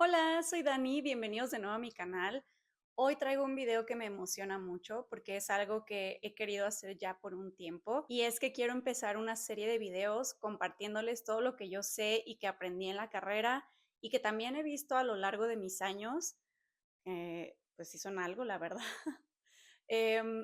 Hola, soy Dani, bienvenidos de nuevo a mi canal. Hoy traigo un video que me emociona mucho porque es algo que he querido hacer ya por un tiempo y es que quiero empezar una serie de videos compartiéndoles todo lo que yo sé y que aprendí en la carrera y que también he visto a lo largo de mis años, pues sí son algo, la verdad,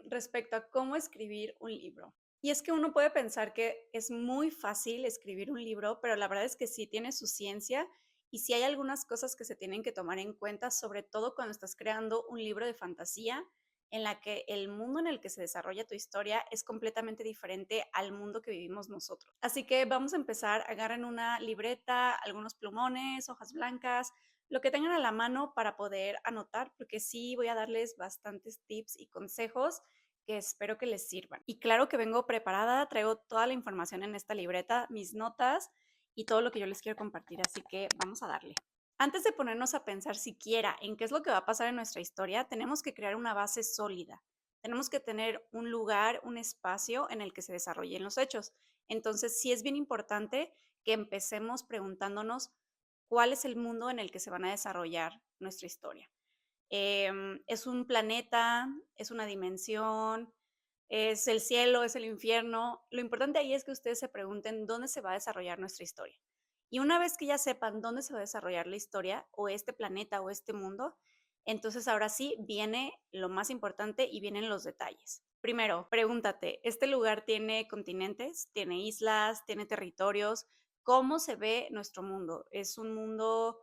respecto a cómo escribir un libro. Y es que uno puede pensar que es muy fácil escribir un libro, pero la verdad es que sí tiene su ciencia y sí hay algunas cosas que se tienen que tomar en cuenta, sobre todo cuando estás creando un libro de fantasía en la que el mundo en el que se desarrolla tu historia es completamente diferente al mundo que vivimos nosotros. Así que vamos a empezar, agarren una libreta, algunos plumones, hojas blancas, lo que tengan a la mano para poder anotar, porque sí voy a darles bastantes tips y consejos que espero que les sirvan. Y claro que vengo preparada, traigo toda la información en esta libreta, mis notas y todo lo que yo les quiero compartir, así que vamos a darle. Antes de ponernos a pensar siquiera en qué es lo que va a pasar en nuestra historia, tenemos que crear una base sólida. Tenemos que tener un lugar, un espacio en el que se desarrollen los hechos. Entonces, sí es bien importante que empecemos preguntándonos cuál es el mundo en el que se van a desarrollar nuestra historia. ¿Es un planeta? ¿Es una dimensión? ¿Es el cielo? ¿Es el infierno? Lo importante ahí es que ustedes se pregunten dónde se va a desarrollar nuestra historia. Y una vez que ya sepan dónde se va a desarrollar la historia, o este planeta o este mundo, entonces ahora sí viene lo más importante y vienen los detalles. Primero, pregúntate, ¿este lugar tiene continentes? ¿Tiene islas? ¿Tiene territorios? ¿Cómo se ve nuestro mundo? ¿Es un mundo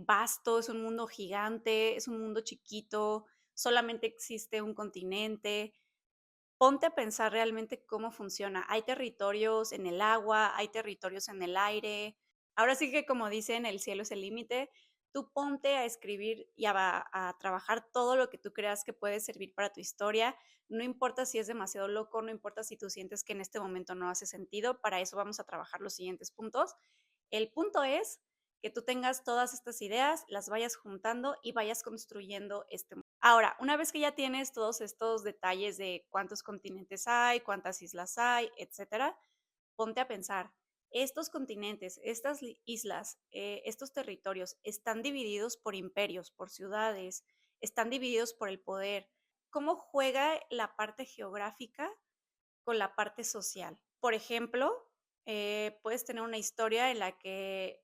vasto, es un mundo gigante, es un mundo chiquito, solamente existe un continente? Ponte a pensar realmente cómo funciona. Hay territorios en el agua, hay territorios en el aire. Ahora sí que como dicen, el cielo es el límite. Tú ponte a escribir y a trabajar todo lo que tú creas que puede servir para tu historia. No importa si es demasiado loco, no importa si tú sientes que en este momento no hace sentido. Para eso vamos a trabajar los siguientes puntos. El punto es que tú tengas todas estas ideas, las vayas juntando y vayas construyendo este mundo. Ahora, una vez que ya tienes todos estos detalles de cuántos continentes hay, cuántas islas hay, etcétera, ponte a pensar, estos continentes, estas islas, estos territorios están divididos por imperios, por ciudades, están divididos por el poder. ¿Cómo juega la parte geográfica con la parte social? Por ejemplo, puedes tener una historia en la que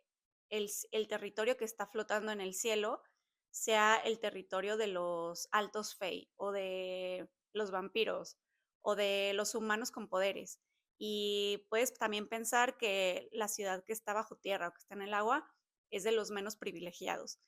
el territorio que está flotando en el cielo sea el territorio de los altos fey o de los vampiros o de los humanos con poderes. Y puedes también pensar que la ciudad que está bajo tierra o que está en el agua es de los menos privilegiados.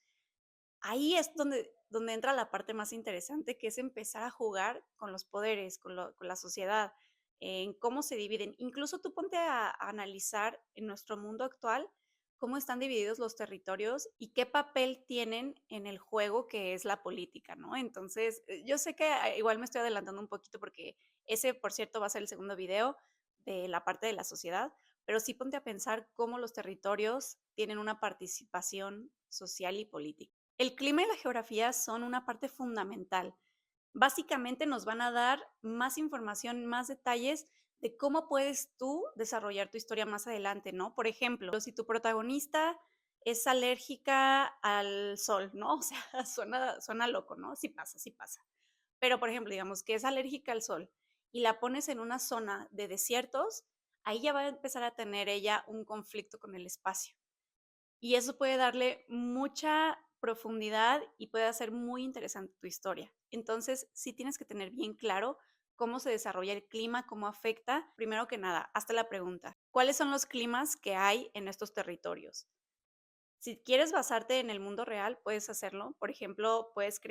Ahí es donde entra la parte más interesante, que es empezar a jugar con los poderes, con la sociedad, en cómo se dividen. Incluso tú ponte a analizar en nuestro mundo actual cómo están divididos los territorios y qué papel tienen en el juego que es la política, ¿no? Entonces, yo sé que igual me estoy adelantando un poquito porque ese, por cierto, va a ser el segundo video de la parte de la sociedad, pero sí ponte a pensar cómo los territorios tienen una participación social y política. El clima y la geografía son una parte fundamental. Básicamente nos van a dar más información, más detalles de cómo puedes tú desarrollar tu historia más adelante, ¿no? Por ejemplo, si tu protagonista es alérgica al sol, ¿no? O sea, suena loco, ¿no? Sí pasa, sí pasa. Pero, por ejemplo, digamos que es alérgica al sol y la pones en una zona de desiertos, ahí ya va a empezar a tener ella un conflicto con el espacio. Y eso puede darle mucha profundidad y puede hacer muy interesante tu historia. Entonces, sí tienes que tener bien claro cómo se desarrolla el clima, cómo afecta. Primero que nada, hazte la pregunta, ¿cuáles son los climas que hay en estos territorios? Si quieres basarte en el mundo real, puedes hacerlo. Por ejemplo, puedes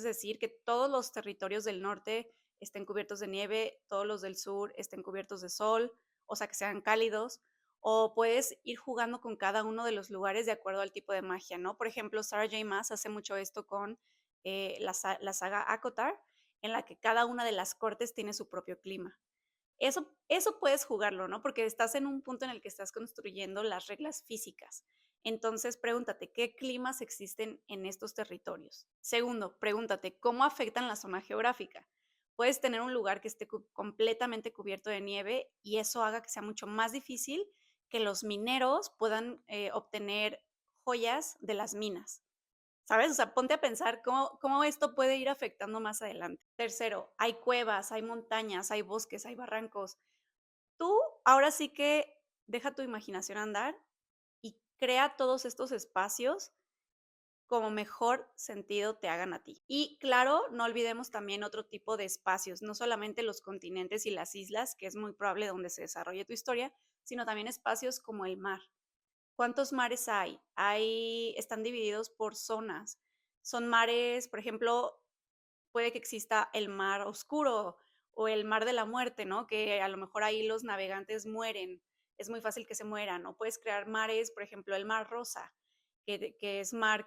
decir que todos los territorios del norte estén cubiertos de nieve, todos los del sur estén cubiertos de sol, o sea, que sean cálidos. O puedes ir jugando con cada uno de los lugares de acuerdo al tipo de magia, ¿no? Por ejemplo, Sarah J. Maas hace mucho esto con la saga ACOTAR, en la que cada una de las cortes tiene su propio clima. Eso puedes jugarlo, ¿no? Porque estás en un punto en el que estás construyendo las reglas físicas. Entonces, pregúntate, ¿qué climas existen en estos territorios? Segundo, pregúntate, ¿cómo afectan la zona geográfica? Puedes tener un lugar que esté completamente cubierto de nieve y eso haga que sea mucho más difícil que los mineros puedan obtener joyas de las minas, ¿sabes? O sea, ponte a pensar cómo esto puede ir afectando más adelante. Tercero, hay cuevas, hay montañas, hay bosques, hay barrancos. Tú ahora sí que deja tu imaginación andar y crea todos estos espacios como mejor sentido te hagan a ti. Y claro, no olvidemos también otro tipo de espacios, no solamente los continentes y las islas, que es muy probable donde se desarrolle tu historia, sino también espacios como el mar. ¿Cuántos mares hay? Están divididos por zonas. Son mares, por ejemplo, puede que exista el mar oscuro o el mar de la muerte, ¿no? Que a lo mejor ahí los navegantes mueren, es muy fácil que se mueran. O puedes crear mares, por ejemplo, el mar rosa, que es mar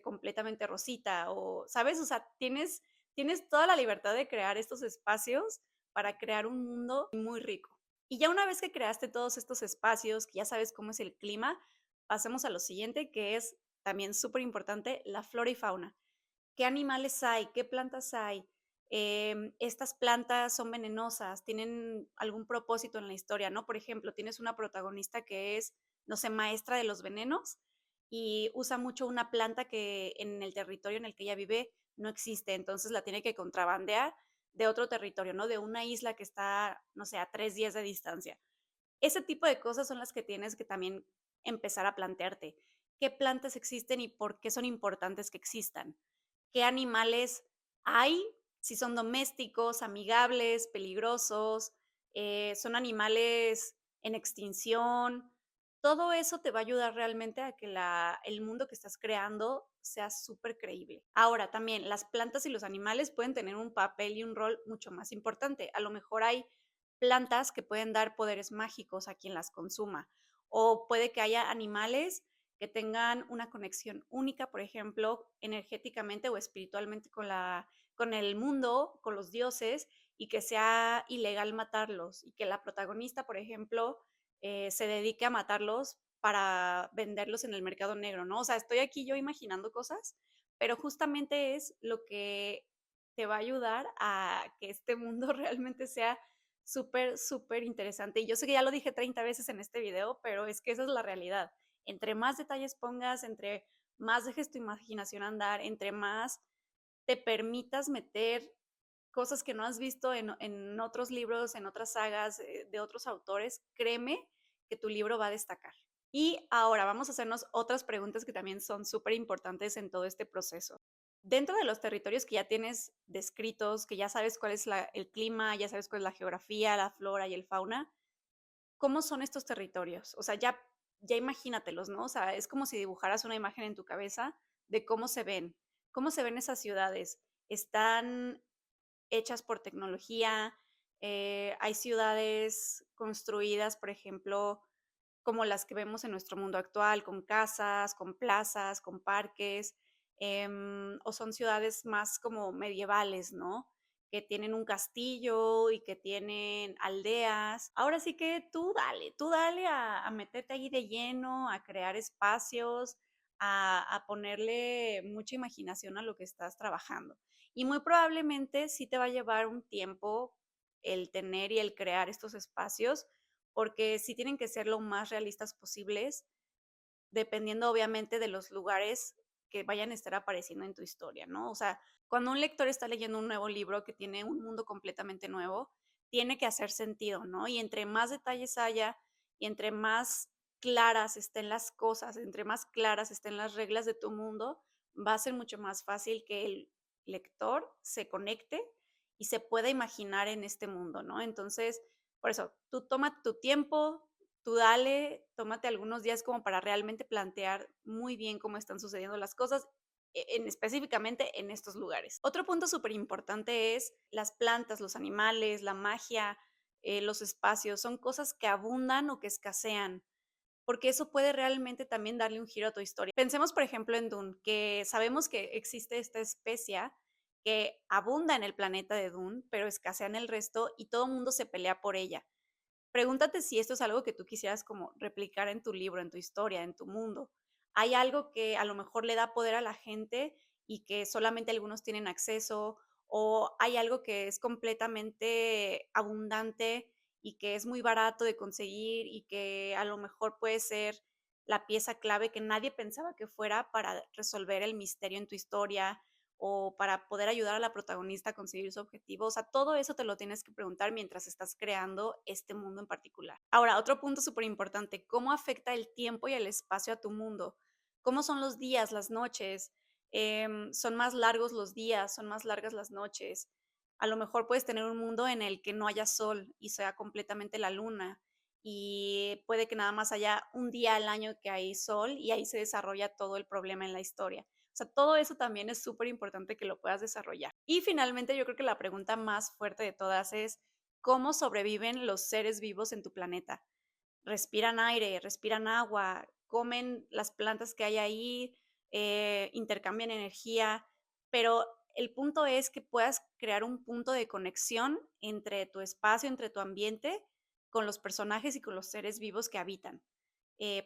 completamente rosita, o, ¿sabes? O sea, tienes toda la libertad de crear estos espacios para crear un mundo muy rico. Y ya una vez que creaste todos estos espacios, que ya sabes cómo es el clima, pasemos a lo siguiente, que es también súper importante, la flora y fauna. ¿Qué animales hay? ¿Qué plantas hay? Estas plantas son venenosas, tienen algún propósito en la historia, ¿no? Por ejemplo, tienes una protagonista que es, no sé, maestra de los venenos y usa mucho una planta que en el territorio en el que ella vive no existe, entonces la tiene que contrabandear de otro territorio, ¿no? De una isla que está, no sé, a 3 días de distancia. Ese tipo de cosas son las que tienes que también empezar a plantearte. ¿Qué plantas existen y por qué son importantes que existan? ¿Qué animales hay? Si son domésticos, amigables, peligrosos, son animales en extinción. Todo eso te va a ayudar realmente a que el mundo que estás creando sea súper creíble. Ahora, también las plantas y los animales pueden tener un papel y un rol mucho más importante. A lo mejor hay plantas que pueden dar poderes mágicos a quien las consuma, o puede que haya animales que tengan una conexión única, por ejemplo, energéticamente o espiritualmente con el mundo, con los dioses, y que sea ilegal matarlos, y que la protagonista, por ejemplo, se dedique a matarlos para venderlos en el mercado negro, ¿no? O sea, estoy aquí yo imaginando cosas, pero justamente es lo que te va a ayudar a que este mundo realmente sea súper, súper interesante. Y yo sé que ya lo dije 30 veces en este video, pero es que esa es la realidad. Entre más detalles pongas, entre más dejes tu imaginación andar, entre más te permitas meter cosas que no has visto en otros libros, en otras sagas de otros autores, créeme que tu libro va a destacar. Y ahora vamos a hacernos otras preguntas que también son súper importantes en todo este proceso. Dentro de los territorios que ya tienes descritos, que ya sabes cuál es el clima, ya sabes cuál es la geografía, la flora y el fauna, ¿cómo son estos territorios? O sea, ya imagínatelos, ¿no? O sea, es como si dibujaras una imagen en tu cabeza de cómo se ven esas ciudades. ¿Están hechas por tecnología? Hay ciudades construidas, por ejemplo, como las que vemos en nuestro mundo actual, con casas, con plazas, con parques, o son ciudades más como medievales, ¿no? Que tienen un castillo y que tienen aldeas. Ahora sí que tú dale a meterte ahí de lleno, a crear espacios, a ponerle mucha imaginación a lo que estás trabajando. Y muy probablemente sí te va a llevar un tiempo el tener y el crear estos espacios, porque sí tienen que ser lo más realistas posibles, dependiendo obviamente de los lugares que vayan a estar apareciendo en tu historia, ¿no? O sea, cuando un lector está leyendo un nuevo libro que tiene un mundo completamente nuevo, tiene que hacer sentido, ¿no? Y entre más detalles haya y entre más claras estén las cosas, entre más claras estén las reglas de tu mundo, va a ser mucho más fácil que el lector se conecte y se pueda imaginar en este mundo, ¿no? Entonces, por eso, tú toma tu tiempo, tú dale, tómate algunos días como para realmente plantear muy bien cómo están sucediendo las cosas, específicamente en estos lugares. Otro punto súper importante es las plantas, los animales, la magia, los espacios, son cosas que abundan o que escasean, porque eso puede realmente también darle un giro a tu historia. Pensemos, por ejemplo, en Dune, que sabemos que existe esta especie que abunda en el planeta de Dune, pero escasea en el resto y todo el mundo se pelea por ella. Pregúntate si esto es algo que tú quisieras como replicar en tu libro, en tu historia, en tu mundo. ¿Hay algo que a lo mejor le da poder a la gente y que solamente algunos tienen acceso? ¿O hay algo que es completamente abundante y que es muy barato de conseguir y que a lo mejor puede ser la pieza clave que nadie pensaba que fuera para resolver el misterio en tu historia o para poder ayudar a la protagonista a conseguir su objetivo. O sea, todo eso te lo tienes que preguntar mientras estás creando este mundo en particular. Ahora, otro punto súper importante, ¿cómo afecta el tiempo y el espacio a tu mundo? ¿Cómo son los días, las noches? ¿Son más largos los días? ¿Son más largas las noches? A lo mejor puedes tener un mundo en el que no haya sol y sea completamente la luna, y puede que nada más haya un día al año que hay sol y ahí se desarrolla todo el problema en la historia. O sea, todo eso también es súper importante que lo puedas desarrollar. Y finalmente, yo creo que la pregunta más fuerte de todas es, ¿cómo sobreviven los seres vivos en tu planeta? Respiran aire, respiran agua, comen las plantas que hay ahí, intercambian energía, pero el punto es que puedas crear un punto de conexión entre tu espacio, entre tu ambiente, con los personajes y con los seres vivos que habitan.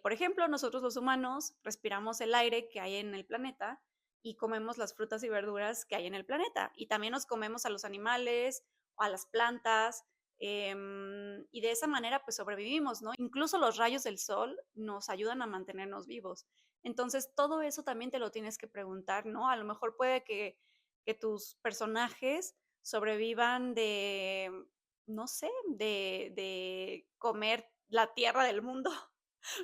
Por ejemplo, nosotros los humanos respiramos el aire que hay en el planeta y comemos las frutas y verduras que hay en el planeta. Y también nos comemos a los animales, a las plantas, y de esa manera pues sobrevivimos, ¿no? Incluso los rayos del sol nos ayudan a mantenernos vivos. Entonces, todo eso también te lo tienes que preguntar, ¿no? A lo mejor puede que tus personajes sobrevivan de, no sé, de comer la tierra del mundo,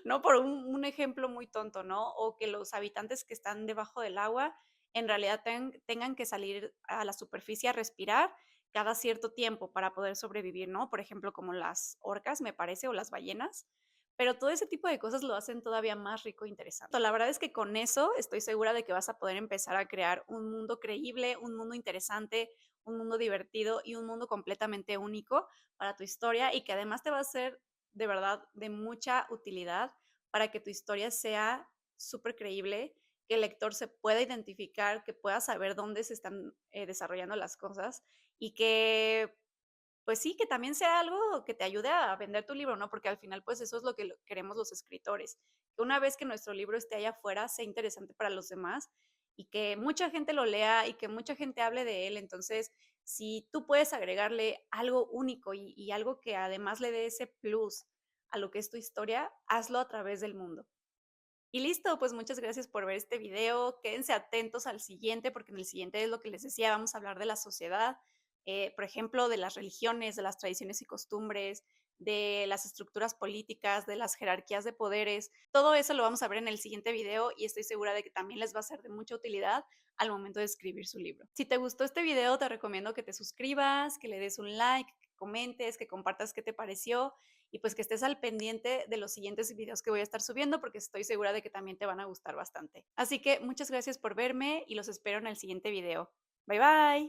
¿no? Por un ejemplo muy tonto, ¿no? O que los habitantes que están debajo del agua en realidad tengan que salir a la superficie a respirar cada cierto tiempo para poder sobrevivir, ¿no? Por ejemplo, como las orcas, me parece, o las ballenas. Pero todo ese tipo de cosas lo hacen todavía más rico e interesante. La verdad es que con eso estoy segura de que vas a poder empezar a crear un mundo creíble, un mundo interesante, un mundo divertido y un mundo completamente único para tu historia y que además te va a ser de verdad de mucha utilidad para que tu historia sea súper creíble, que el lector se pueda identificar, que pueda saber dónde se están desarrollando las cosas y que pues sí, que también sea algo que te ayude a vender tu libro, ¿no? Porque al final, pues eso es lo que queremos los escritores, que una vez que nuestro libro esté allá afuera, sea interesante para los demás y que mucha gente lo lea y que mucha gente hable de él. Entonces, si tú puedes agregarle algo único y algo que además le dé ese plus a lo que es tu historia, hazlo a través del mundo. Y listo, pues muchas gracias por ver este video. Quédense atentos al siguiente, porque en el siguiente es lo que les decía, vamos a hablar de la sociedad, por ejemplo, de las religiones, de las tradiciones y costumbres, de las estructuras políticas, de las jerarquías de poderes. Todo eso lo vamos a ver en el siguiente video y estoy segura de que también les va a ser de mucha utilidad al momento de escribir su libro. Si te gustó este video, te recomiendo que te suscribas, que le des un like, que comentes, que compartas qué te pareció y pues que estés al pendiente de los siguientes videos que voy a estar subiendo porque estoy segura de que también te van a gustar bastante. Así que muchas gracias por verme y los espero en el siguiente video. Bye bye.